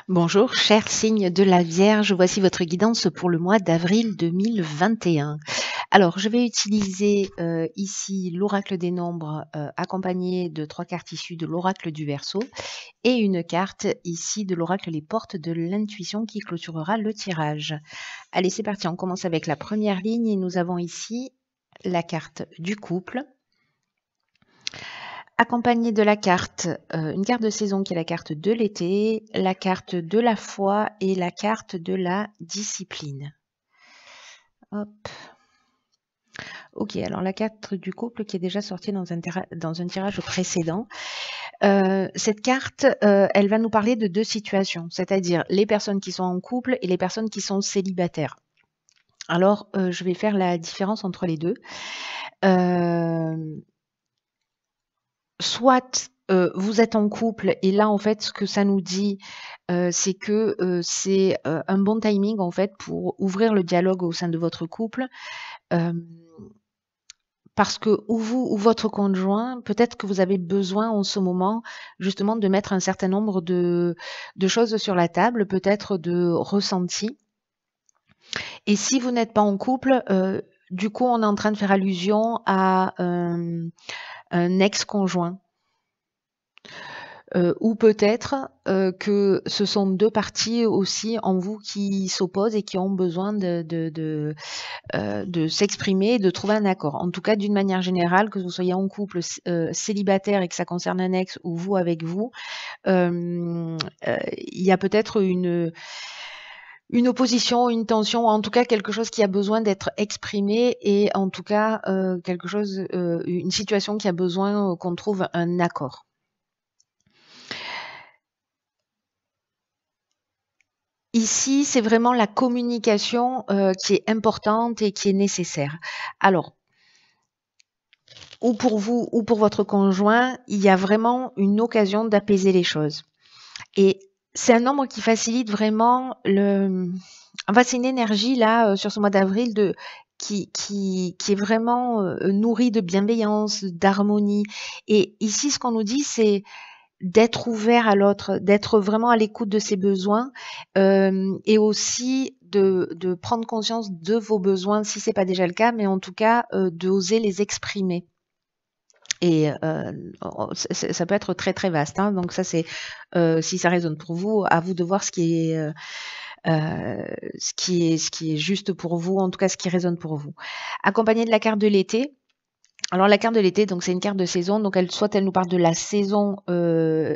Bonjour, chers signes de la Vierge, voici votre guidance pour le mois d'avril 2021. Alors, je vais utiliser ici l'oracle des nombres accompagné de 3 cartes issues de l'oracle du Verseau et une carte ici de l'oracle Les Portes de l'intuition qui clôturera le tirage. Allez, c'est parti, on commence avec la première ligne et nous avons ici la carte du couple, accompagné de la carte, une carte de saison qui est la carte de l'été, la carte de la foi et la carte de la discipline. Hop. Ok, alors la carte du couple qui est déjà sortie dans un tirage précédent. Cette carte, elle va nous parler de 2 situations, c'est-à-dire les personnes qui sont en couple et les personnes qui sont célibataires. Alors, je vais faire la différence entre les deux. Soit vous êtes en couple et là en fait ce que ça nous dit c'est que c'est un bon timing en fait pour ouvrir le dialogue au sein de votre couple parce que ou vous ou votre conjoint, peut-être que vous avez besoin en ce moment justement de mettre un certain nombre de choses sur la table, peut-être de ressentis. Et si vous n'êtes pas en couple, du coup on est en train de faire allusion à un ex-conjoint. Ou peut-être que ce sont 2 parties aussi en vous qui s'opposent et qui ont besoin de s'exprimer et de trouver un accord. En tout cas, d'une manière générale, que vous soyez en couple célibataire et que ça concerne un ex ou vous avec vous, il y a peut-être une opposition, une tension, en tout cas quelque chose qui a besoin d'être exprimé et en tout cas quelque chose, une situation qui a besoin qu'on trouve un accord. Ici, c'est vraiment la communication qui est importante et qui est nécessaire. Alors, ou pour vous ou pour votre conjoint, il y a vraiment une occasion d'apaiser les choses. Et c'est un nombre qui facilite vraiment enfin, c'est une énergie là sur ce mois d'avril qui est vraiment nourrie de bienveillance, d'harmonie. Et ici, ce qu'on nous dit, c'est d'être ouvert à l'autre, d'être vraiment à l'écoute de ses besoins et aussi de prendre conscience de vos besoins si c'est pas déjà le cas, mais en tout cas d'oser les exprimer. Et ça peut être très très vaste. Hein, donc ça c'est si ça résonne pour vous, à vous de voir ce qui est juste pour vous, en tout cas ce qui résonne pour vous. Accompagné de la carte de l'été. Alors la carte de l'été, donc c'est une carte de saison, donc soit elle nous parle de la saison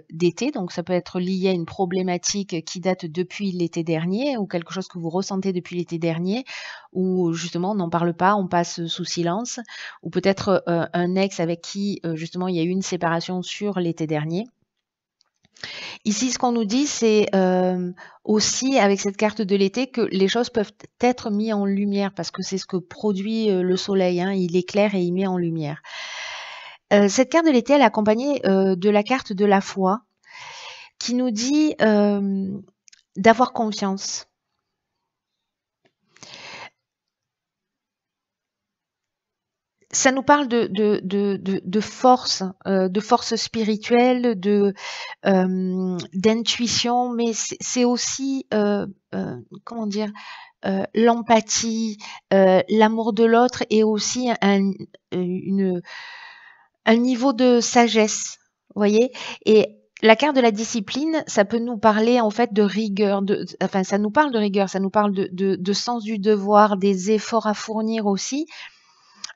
d'été, donc ça peut être lié à une problématique qui date depuis l'été dernier ou quelque chose que vous ressentez depuis l'été dernier, ou justement on n'en parle pas, on passe sous silence, ou peut-être un ex avec qui justement il y a eu une séparation sur l'été dernier. Ici, ce qu'on nous dit, c'est aussi avec cette carte de l'été que les choses peuvent être mises en lumière parce que c'est ce que produit le soleil. Hein, il éclaire et il met en lumière. Cette carte de l'été, elle est accompagnée de la carte de la foi qui nous dit d'avoir confiance. Ça nous parle de force spirituelle, d'intuition, mais c'est aussi, comment dire, l'empathie, l'amour de l'autre et aussi un niveau de sagesse, vous voyez? Et la carte de la discipline, ça peut nous parler en fait de rigueur, enfin ça nous parle de rigueur, ça nous parle de sens du devoir, des efforts à fournir aussi.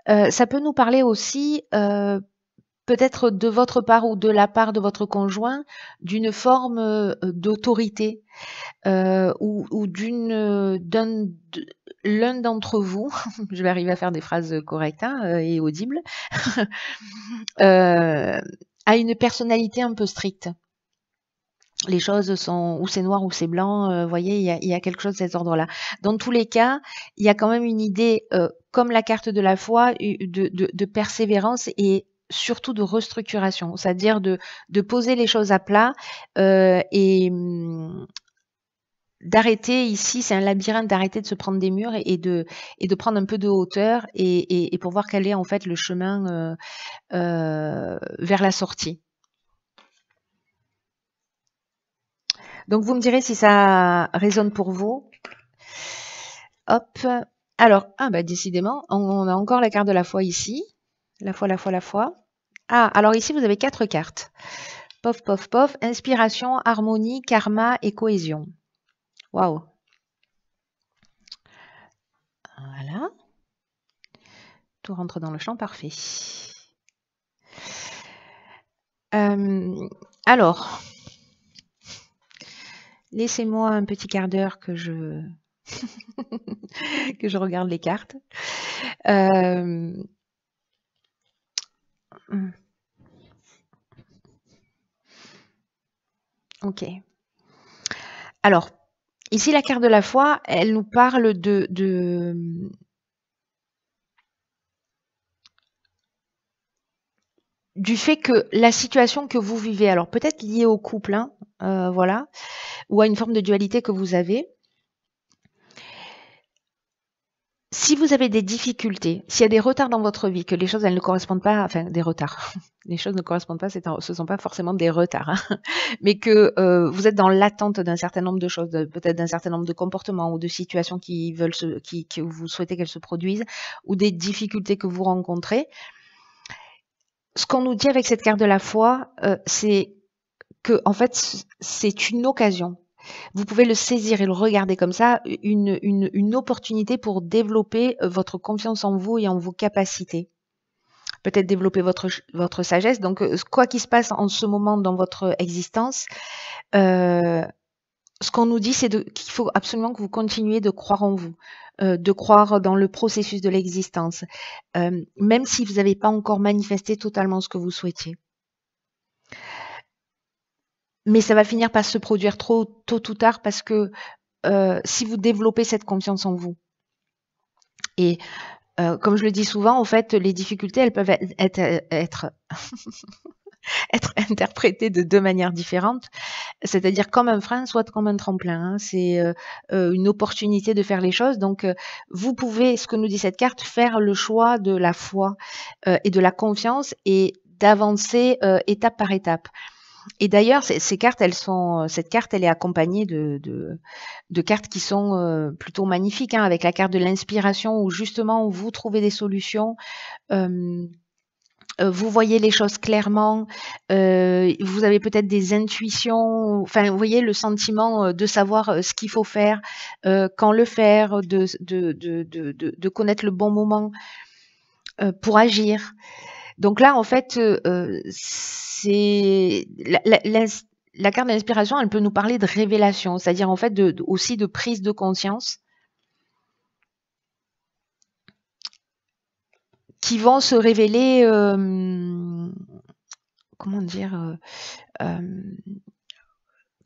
Ça peut nous parler aussi, peut-être de votre part ou de la part de votre conjoint, d'une forme, d'autorité, ou l'un d'entre vous, je vais arriver à faire des phrases correctes, hein, et audibles, a une personnalité un peu stricte. Les choses sont ou c'est noir ou c'est blanc, vous voyez, il y a quelque chose de cet ordre-là. Dans tous les cas, il y a quand même une idée, comme la carte de la foi, de persévérance et surtout de restructuration. C'est-à-dire de poser les choses à plat, et d'arrêter ici, c'est un labyrinthe, d'arrêter de se prendre des murs et de prendre un peu de hauteur et pour voir quel est en fait le chemin, vers la sortie. Donc, vous me direz si ça résonne pour vous. Hop. Alors, bah, décidément, on a encore la carte de la foi ici. La foi, la foi, la foi. Ah, alors ici, vous avez 4 cartes. Pof, pof, pof. Inspiration, harmonie, karma et cohésion. Waouh. Voilà. Tout rentre dans le champ parfait. Alors, laissez-moi un petit quart d'heure que je que je regarde les cartes. Ok. Alors, ici, la carte de la foi, elle nous parle du fait que la situation que vous vivez, alors peut-être liée au couple, hein, voilà, ou à une forme de dualité que vous avez. Si vous avez des difficultés, s'il y a des retards dans votre vie, que les choses elles ne correspondent pas, enfin des retards, les choses ne correspondent pas, ce ne sont pas forcément des retards, hein, mais que vous êtes dans l'attente d'un certain nombre de choses, peut-être d'un certain nombre de comportements ou de situations que vous souhaitez qu'elles se produisent, ou des difficultés que vous rencontrez. Ce qu'on nous dit avec cette carte de la foi, c'est que en fait c'est une occasion. Vous pouvez le saisir et le regarder comme ça, une opportunité pour développer votre confiance en vous et en vos capacités. Peut-être développer votre sagesse. Donc, quoi qu'il se passe en ce moment dans votre existence, ce qu'on nous dit, c'est qu'il faut absolument que vous continuiez de croire en vous, de croire dans le processus de l'existence, même si vous n'avez pas encore manifesté totalement ce que vous souhaitiez. Mais ça va finir par se produire tôt ou tard parce que si vous développez cette confiance en vous. Et comme je le dis souvent, en fait, les difficultés, elles peuvent être interprétées de 2 manières différentes, c'est-à-dire comme un frein, soit comme un tremplin. Hein. C'est une opportunité de faire les choses. Donc, vous pouvez, ce que nous dit cette carte, faire le choix de la foi et de la confiance et d'avancer étape par étape. Et d'ailleurs, cette carte, elle est accompagnée de cartes qui sont plutôt magnifiques, hein, avec la carte de l'inspiration où justement vous trouvez des solutions, vous voyez les choses clairement, vous avez peut-être des intuitions, enfin vous voyez le sentiment de savoir ce qu'il faut faire, quand le faire, de connaître le bon moment pour agir. Donc là, en fait, c'est la carte de l'inspiration, elle peut nous parler de révélation, c'est-à-dire en fait aussi de prise de conscience qui vont se révéler, comment dire,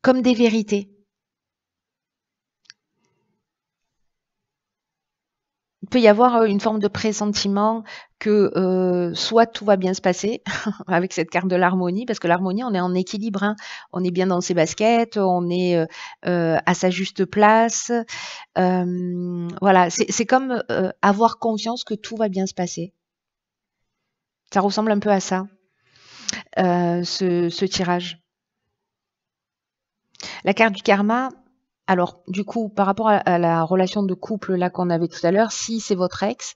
comme des vérités. Il peut y avoir une forme de pressentiment que soit tout va bien se passer avec cette carte de l'harmonie, parce que l'harmonie, on est en équilibre, hein. On est bien dans ses baskets, on est à sa juste place. Voilà, c'est comme avoir confiance que tout va bien se passer. Ça ressemble un peu à ça, ce tirage. La carte du karma, alors du coup, par rapport à la relation de couple là qu'on avait tout à l'heure, si c'est votre ex,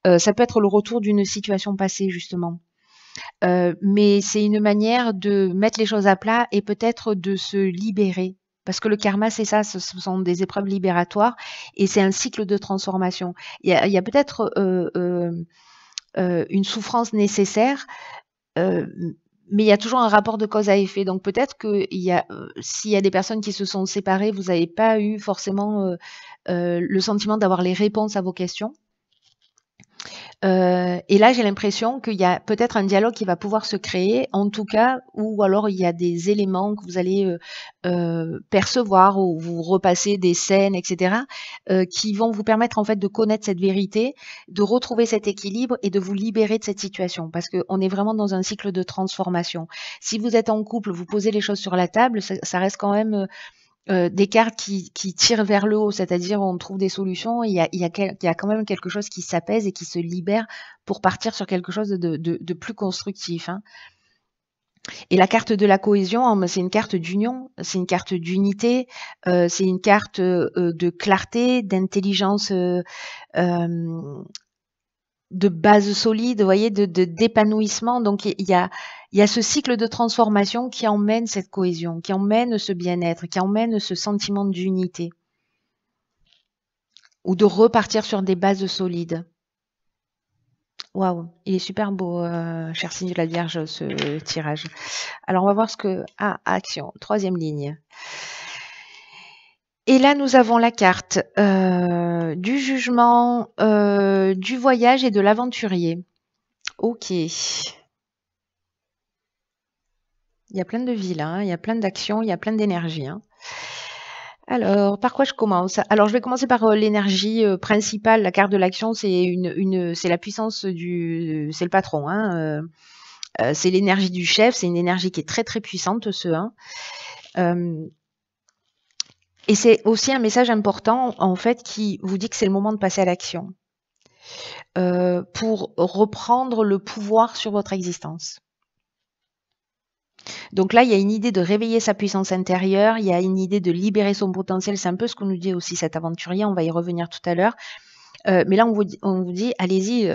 ça peut être le retour d'une situation passée justement. Mais c'est une manière de mettre les choses à plat et peut-être de se libérer. Parce que le karma, c'est ça, ce sont des épreuves libératoires et c'est un cycle de transformation. Il y a peut-être une souffrance nécessaire, mais il y a toujours un rapport de cause à effet. Donc peut-être que s'il y a des personnes qui se sont séparées, vous n'avez pas eu forcément le sentiment d'avoir les réponses à vos questions. Et là, j'ai l'impression qu'il y a peut-être un dialogue qui va pouvoir se créer, en tout cas, ou alors il y a des éléments que vous allez percevoir ou vous repassez des scènes, etc., qui vont vous permettre en fait de connaître cette vérité, de retrouver cet équilibre et de vous libérer de cette situation, parce qu'on est vraiment dans un cycle de transformation. Si vous êtes en couple, vous posez les choses sur la table, ça reste quand même des cartes qui tirent vers le haut, c'est-à-dire on trouve des solutions, il y a quand même quelque chose qui s'apaise et qui se libère pour partir sur quelque chose de plus constructif. Hein. Et la carte de la cohésion, c'est une carte d'union, c'est une carte d'unité, c'est une carte de clarté, d'intelligence, de base solide, vous voyez, d'épanouissement. Donc il y a ce cycle de transformation qui emmène cette cohésion, qui emmène ce bien-être, qui emmène ce sentiment d'unité. Ou de repartir sur des bases solides. Waouh, il est super beau, cher signe de la Vierge, ce tirage. Alors, on va voir ce que... Ah, action, troisième ligne. Et là, nous avons la carte du jugement, du voyage et de l'aventurier. Ok. Il y a plein de vies là, hein, il y a plein d'actions, il y a plein d'énergie. Hein. Alors, par quoi je commence? Alors, je vais commencer par l'énergie principale. La carte de l'action, c'est c'est la puissance du... C'est le patron. Hein, c'est l'énergie du chef. C'est une énergie qui est très, très puissante, ce 1. Et c'est aussi un message important, en fait, qui vous dit que c'est le moment de passer à l'action. Pour reprendre le pouvoir sur votre existence. Donc là, il y a une idée de réveiller sa puissance intérieure, il y a une idée de libérer son potentiel, c'est un peu ce que nous dit aussi cet aventurier, on va y revenir tout à l'heure. Mais là, on vous dit allez-y,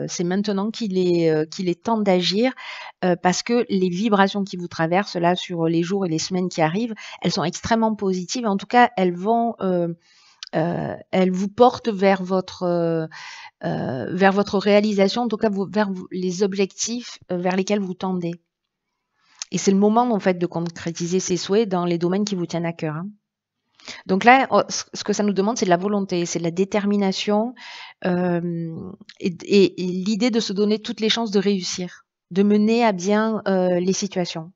c'est maintenant qu'il est temps d'agir, parce que les vibrations qui vous traversent là sur les jours et les semaines qui arrivent, elles sont extrêmement positives. En tout cas, elles vous portent vers votre réalisation, en tout cas vers les objectifs vers lesquels vous tendez. Et c'est le moment, en fait, de concrétiser ses souhaits dans les domaines qui vous tiennent à cœur. Hein. Donc là, ce que ça nous demande, c'est de la volonté, c'est de la détermination et l'idée de se donner toutes les chances de réussir, de mener à bien les situations.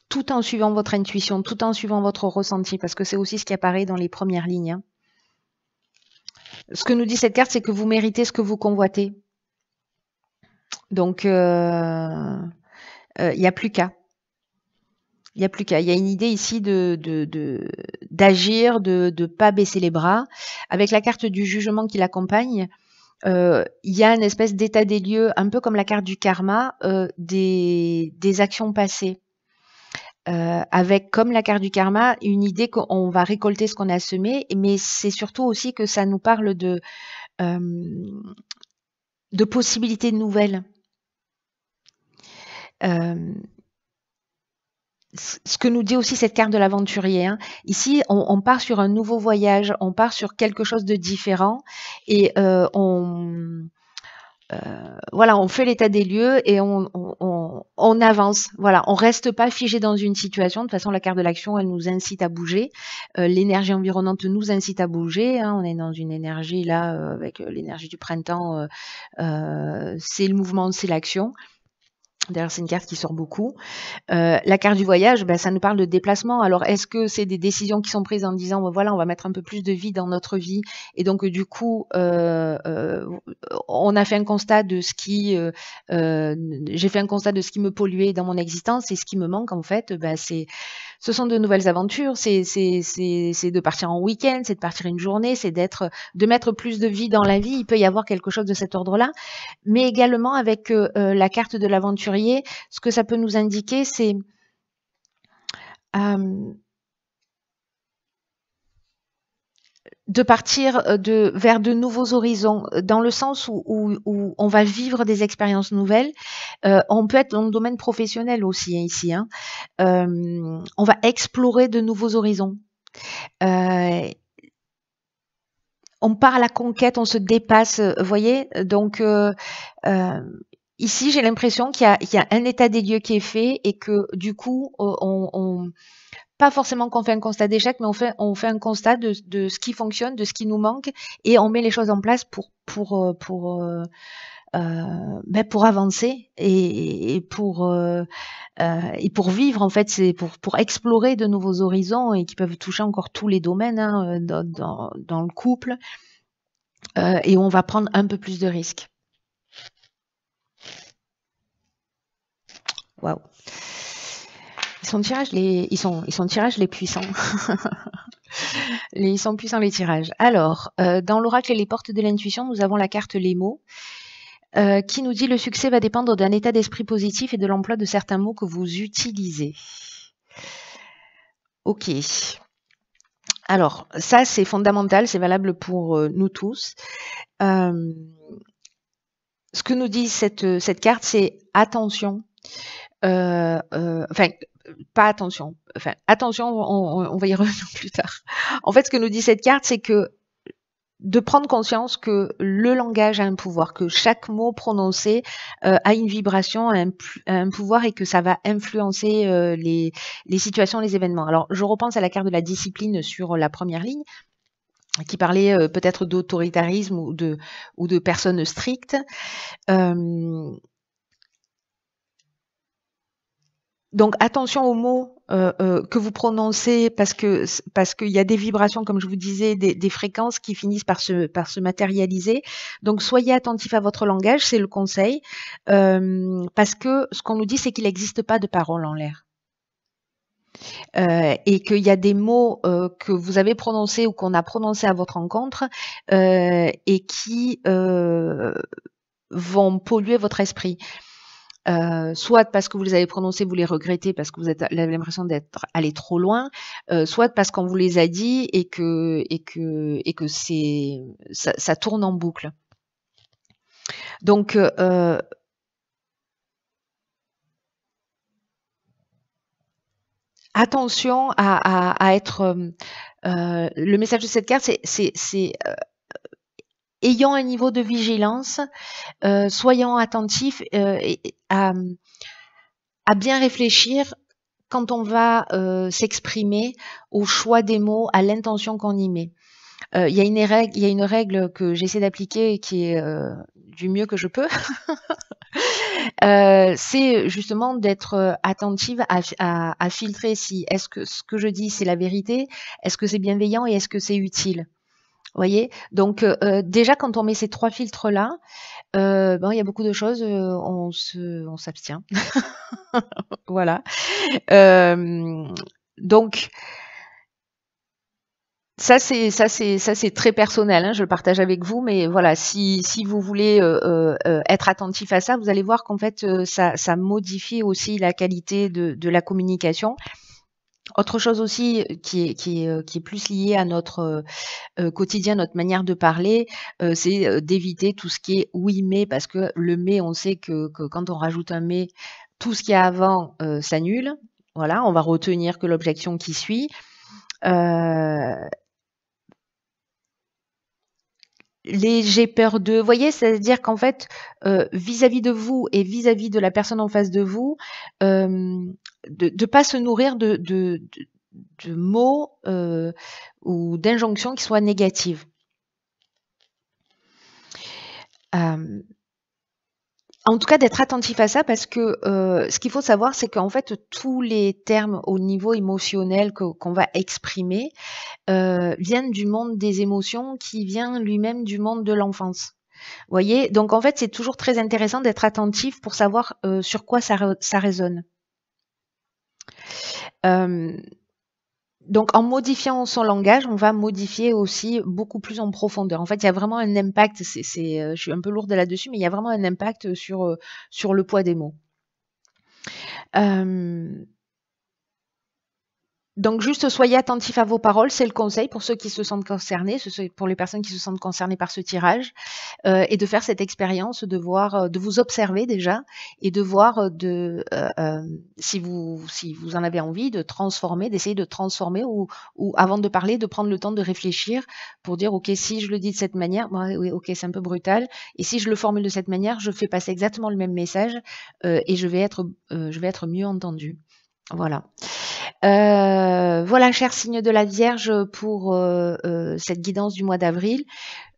Tout en suivant votre intuition, tout en suivant votre ressenti, parce que c'est aussi ce qui apparaît dans les premières lignes. Hein. Ce que nous dit cette carte, c'est que vous méritez ce que vous convoitez. Donc, il n'y a plus qu'à. Il n'y a plus qu'à. Il y a une idée ici d'agir, de ne pas baisser les bras. Avec la carte du jugement qui l'accompagne, il y a une espèce d'état des lieux, un peu comme la carte du karma, des actions passées. Avec, comme la carte du karma, une idée qu'on va récolter ce qu'on a semé, mais c'est surtout aussi que ça nous parle de possibilités nouvelles. Ce que nous dit aussi cette carte de l'aventurier. Hein. Ici, on part sur un nouveau voyage, on part sur quelque chose de différent et voilà, on fait l'état des lieux et on avance. Voilà, on reste pas figé dans une situation. De toute façon, la carte de l'action, elle nous incite à bouger. L'énergie environnante nous incite à bouger. Hein. On est dans une énergie là, avec l'énergie du printemps. C'est le mouvement, c'est l'action. D'ailleurs, c'est une carte qui sort beaucoup. La carte du voyage, ça nous parle de déplacement. Alors, est-ce que c'est des décisions qui sont prises en disant, voilà, on va mettre un peu plus de vie dans notre vie, et donc du coup, on a fait un constat de ce qui, j'ai fait un constat de ce qui me polluait dans mon existence, et ce qui me manque en fait, ce sont de nouvelles aventures. C'est de partir en week-end, c'est de partir une journée, c'est de mettre plus de vie dans la vie. Il peut y avoir quelque chose de cet ordre-là, mais également avec la carte de l'aventurier. Ce que ça peut nous indiquer, c'est de partir vers de nouveaux horizons, dans le sens où on va vivre des expériences nouvelles. On peut être dans le domaine professionnel aussi, hein, ici. Hein. On va explorer de nouveaux horizons. On part à la conquête, on se dépasse, vous voyez. Donc, ici, j'ai l'impression qu'il y a un état des lieux qui est fait et que du coup, pas forcément qu'on fait un constat d'échec, mais on fait un constat de ce qui fonctionne, de ce qui nous manque, et on met les choses en place pour avancer et pour vivre, en fait, c'est pour explorer de nouveaux horizons et qui peuvent toucher encore tous les domaines, hein, dans le couple, et on va prendre un peu plus de risques. Waouh. Ils sont tirages les puissants. Ils sont puissants les tirages. Alors, dans l'oracle et les portes de l'intuition, nous avons la carte les mots. qui nous dit: «Le succès va dépendre d'un état d'esprit positif et de l'emploi de certains mots que vous utilisez». OK. Alors ça, c'est fondamental, c'est valable pour, nous tous. Ce que nous dit cette carte, c'est attention, enfin, pas attention, enfin, attention, on va y revenir plus tard. En fait, ce que nous dit cette carte, c'est que de prendre conscience que le langage a un pouvoir, que chaque mot prononcé a une vibration, a un pouvoir et que ça va influencer les situations, les événements. Alors, je repense à la carte de la discipline sur la première ligne, qui parlait peut-être d'autoritarisme ou de personnes strictes. Donc attention aux mots que vous prononcez parce qu'il y a des vibrations, comme je vous disais, des fréquences qui finissent par se matérialiser. Donc soyez attentifs à votre langage, c'est le conseil, parce que ce qu'on nous dit, c'est qu'il n'existe pas de parole en l'air. Et qu'il y a des mots que vous avez prononcés ou qu'on a prononcés à votre rencontre et qui vont polluer votre esprit. Soit parce que vous les avez prononcés, vous les regrettez parce que vous avez l'impression d'être allé trop loin, soit parce qu'on vous les a dit et que ça tourne en boucle. Donc attention à être. Le message de cette carte, c'est ayant un niveau de vigilance, soyons attentifs à bien réfléchir quand on va s'exprimer au choix des mots, à l'intention qu'on y met. Il y a une règle que j'essaie d'appliquer qui est du mieux que je peux. C'est justement d'être attentive à filtrer si est-ce que ce que je dis c'est la vérité, est-ce que c'est bienveillant et est-ce que c'est utile. Vous voyez? Donc déjà quand on met ces 3 filtres là, bon il y a beaucoup de choses, on s'abstient. Voilà. Donc ça c'est très personnel, hein, je le partage avec vous, mais voilà, si vous voulez être attentif à ça, vous allez voir qu'en fait ça modifie aussi la qualité de la communication. Autre chose aussi qui est plus liée à notre quotidien, notre manière de parler, c'est d'éviter tout ce qui est oui mais, parce que le mais, on sait que quand on rajoute un mais, tout ce qu'il y a avant s'annule. Voilà, on va retenir que l'objection qui suit. Les j'ai peur de, vous voyez, c'est-à-dire qu'en fait, vis-à-vis de vous et vis-à-vis de la personne en face de vous, de pas se nourrir de mots ou d'injonctions qui soient négatives. En tout cas, d'être attentif à ça parce que ce qu'il faut savoir, c'est qu'en fait, tous les termes au niveau émotionnel qu'on va exprimer viennent du monde des émotions qui vient lui-même du monde de l'enfance. Vous voyez? Donc en fait, c'est toujours très intéressant d'être attentif pour savoir sur quoi ça résonne. Donc en modifiant son langage, on va modifier aussi beaucoup plus en profondeur. En fait, il y a vraiment un impact, je suis un peu lourde là-dessus, mais il y a vraiment un impact sur le poids des mots. Donc juste soyez attentifs à vos paroles, c'est le conseil pour ceux qui se sentent concernés, pour les personnes qui se sentent concernées par ce tirage, et de faire cette expérience, de voir, de vous observer déjà, et de voir si vous en avez envie, de transformer, d'essayer de transformer, ou avant de parler, de prendre le temps de réfléchir pour dire ok, si je le dis de cette manière, oui, ok, c'est un peu brutal, et si je le formule de cette manière, je fais passer exactement le même message et je vais être mieux entendue. Voilà. Voilà, chers signes de la Vierge, pour cette guidance du mois d'avril,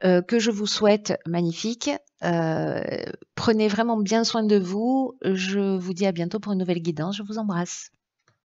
que je vous souhaite magnifique. Prenez vraiment bien soin de vous. Je vous dis à bientôt pour une nouvelle guidance. Je vous embrasse.